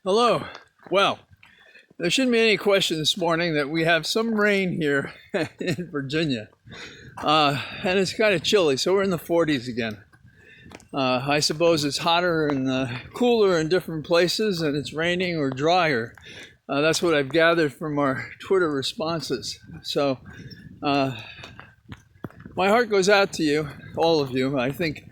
Hello. Well, there shouldn't be any question this morning that we have some rain here in Virginia. And it's kind of chilly, so we're in the 40s again. I suppose it's hotter and cooler in different places, and it's raining or drier. That's what I've gathered from our Twitter responses. So my heart goes out to you, all of you. I think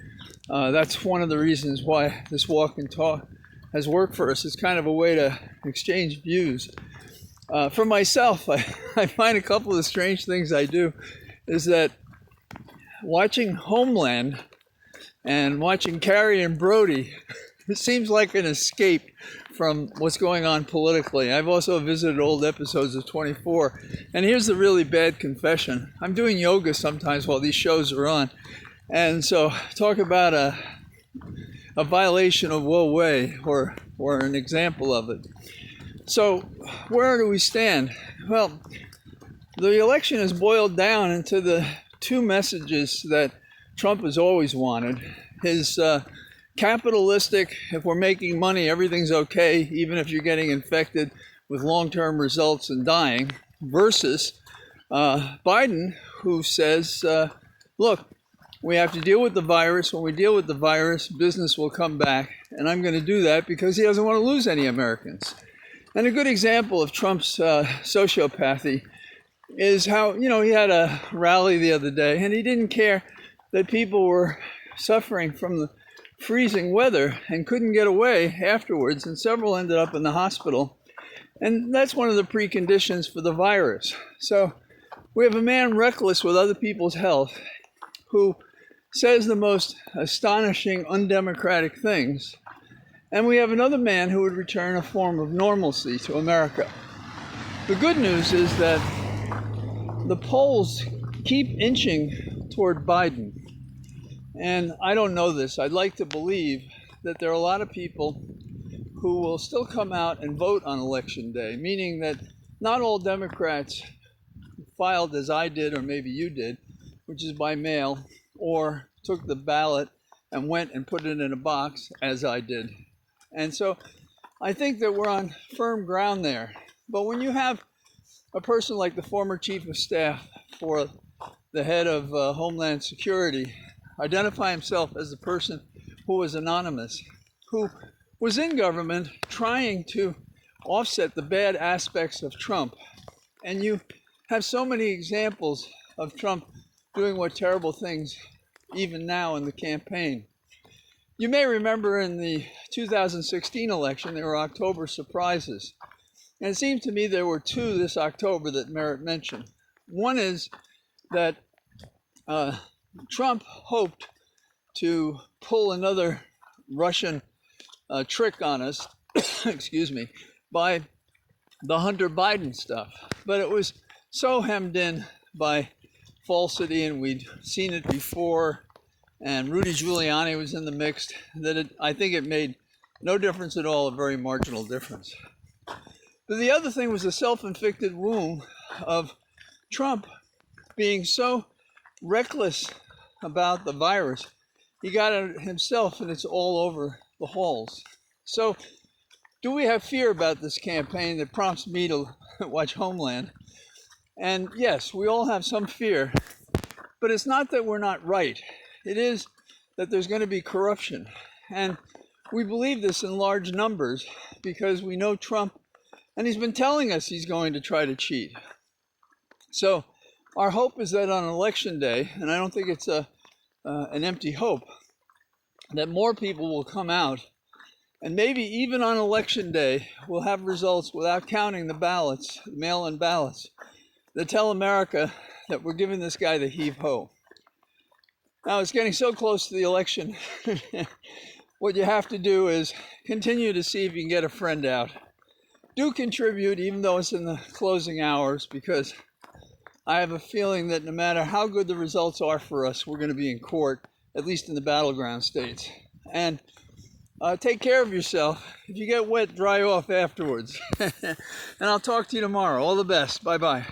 that's one of the reasons why this walk and talk has worked for us. It's kind of a way to exchange views. For myself, I find a couple of the strange things I do is that watching Homeland and watching Carrie and Brody, it seems like an escape from what's going on politically. I've also visited old episodes of 24. And here's the really bad confession. I'm doing yoga sometimes while these shows are on. And so talk about a violation of Wo Wei or an example of it. So where do we stand? Well, the election is boiled down into the two messages that Trump has always wanted. His capitalistic, if we're making money, everything's okay, even if you're getting infected with long-term results and dying, versus Biden, who says, look, we have to deal with the virus. When we deal with the virus, business will come back. And I'm going to do that because he doesn't want to lose any Americans. And a good example of Trump's sociopathy is how, he had a rally the other day and he didn't care that people were suffering from the freezing weather and couldn't get away afterwards. And several ended up in the hospital. And that's one of the preconditions for the virus. So we have a man reckless with other people's health who says the most astonishing, undemocratic things. And we have another man who would return a form of normalcy to America. The good news is that the polls keep inching toward Biden. And I don't know this. I'd like to believe that there are a lot of people who will still come out and vote on Election Day, meaning that not all Democrats filed as I did or maybe you did, which is by mail, or took the ballot and went and put it in a box, as I did. And so I think that we're on firm ground there. But when you have a person like the former chief of staff for the head of Homeland Security identify himself as the person who was anonymous, who was in government trying to offset the bad aspects of Trump, and you have so many examples of Trump doing what terrible things even now in the campaign. You may remember in the 2016 election, there were October surprises. And it seemed to me there were two this October that merit mention. One is that Trump hoped to pull another Russian trick on us, excuse me, by the Hunter Biden stuff. But it was so hemmed in by falsity, and we'd seen it before, and Rudy Giuliani was in the mix, that I think it made no difference at all, a very marginal difference. But the other thing was the self-inflicted wound of Trump being so reckless about the virus. He got it himself, and it's all over the halls. So do we have fear about this campaign that prompts me to watch Homeland? And yes, we all have some fear, but it's not that we're not right. It is that there's going to be corruption. And we believe this in large numbers because we know Trump, and he's been telling us he's going to try to cheat. So our hope is that on Election Day, and I don't think it's an empty hope, that more people will come out, and maybe even on Election Day, we'll have results without counting the ballots, the mail-in ballots, that tell America that we're giving this guy the heave-ho. Now, it's getting so close to the election. What you have to do is continue to see if you can get a friend out. Do contribute, even though it's in the closing hours, because I have a feeling that no matter how good the results are for us, we're going to be in court, at least in the battleground states. And take care of yourself. If you get wet, dry off afterwards. And I'll talk to you tomorrow. All the best. Bye-bye.